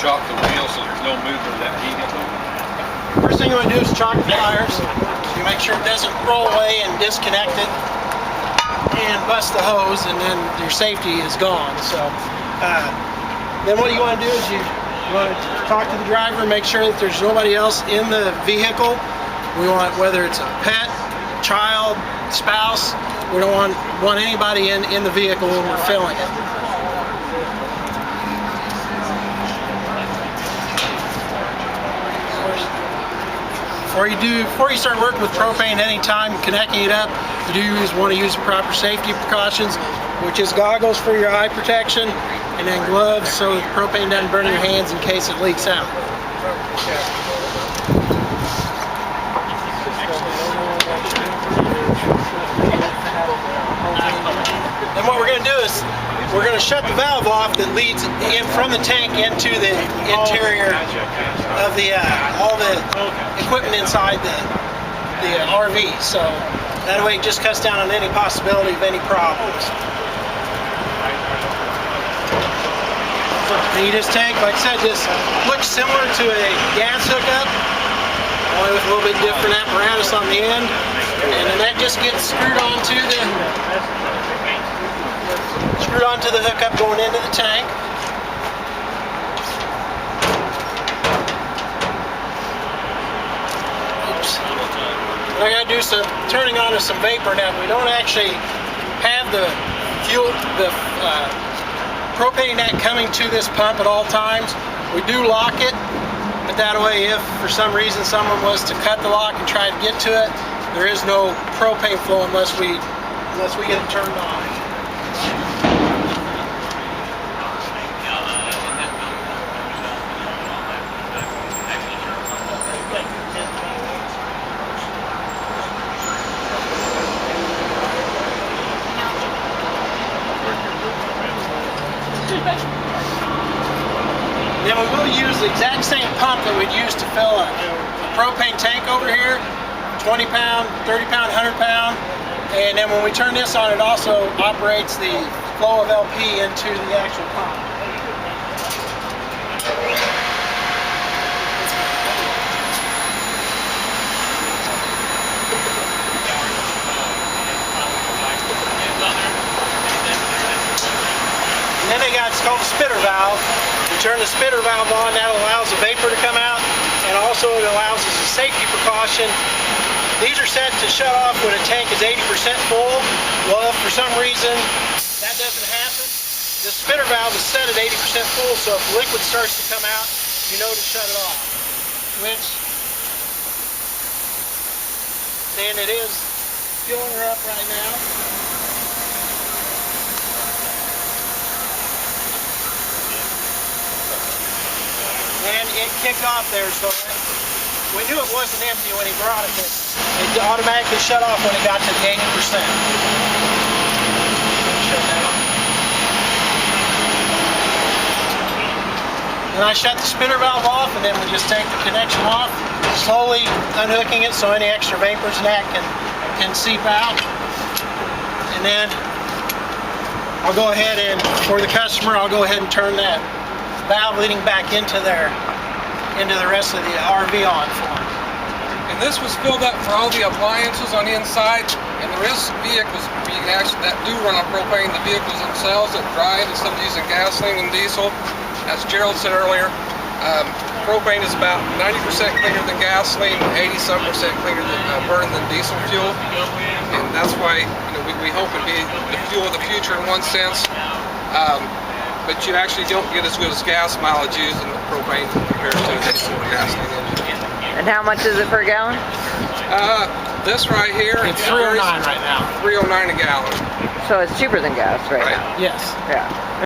chock the wheel so there's no movement of that vehicle? First thing you want to do is chock the tires. You make sure it doesn't roll away and disconnect it and bust the hose, and then your safety is gone. So then what you want to do is you want to talk to the driver, make sure that there's nobody else in the vehicle. We want, whether it's a pet, child, spouse, we don't want anybody in the vehicle when we're filling it. Before you start working with propane, anytime connecting it up, you do want to use proper safety precautions, which is goggles for your eye protection, and then gloves so the propane doesn't burn your hands in case it leaks out. Then what we're going to do is we're going to shut the valve off that leads in from the tank into the interior of the all the equipment inside the RV. So that way it just cuts down on any possibility of any problems. And you just take, like I said, this looks similar to a gas hookup, only with a little bit different apparatus on the end, and then that just gets screwed onto the hookup going into the tank. Oops. I gotta do some turning on of some vapor now. We don't actually have the fuel, the propane tank coming to this pump at all times. We do lock it, but that way if for some reason someone was to cut the lock and try to get to it, there is no propane flow unless we get it turned on. Then we will use the exact same pump that we'd use to fill a propane tank over here, 20 pound, 30 pound, 100 pound. And then when we turn this on, it also operates the flow of LP into the actual pump. And then they got, it's called the spitter valve. You turn the spitter valve on, that allows the vapor to come out, and also it allows us a safety precaution. These are set to shut off when a tank is 80% full. Well, if for some reason that doesn't happen, the spitter valve is set at 80% full, so if liquid starts to come out, you know to shut it off. Which, and it is filling her up right now. And it kicked off there, so we knew it wasn't empty when he brought it. It automatically shut off when it got to the 80%. And I shut the spitter valve off, and then we just take the connection off, slowly unhooking it so any extra vapors in that can seep out. And then I'll go ahead and, for the customer, I'll go ahead and turn that valve leading back into the rest of the RV on for them. And this was filled up for all the appliances on the inside, and there is vehicles that do run on propane, the vehicles themselves that drive instead of using gasoline and diesel. As Gerald said earlier, propane is about 90% cleaner than gasoline, 80-some% cleaner than burning than diesel fuel, and that's why we hope it'd be the fuel of the future in one sense. But you actually don't get as good as gas mileage using propane compared to a diesel or gasoline engine. And how much is it per gallon? This right here, it's $3.09 right now. $3.09 a gallon. So it's cheaper than gas right now. Yes. Yeah.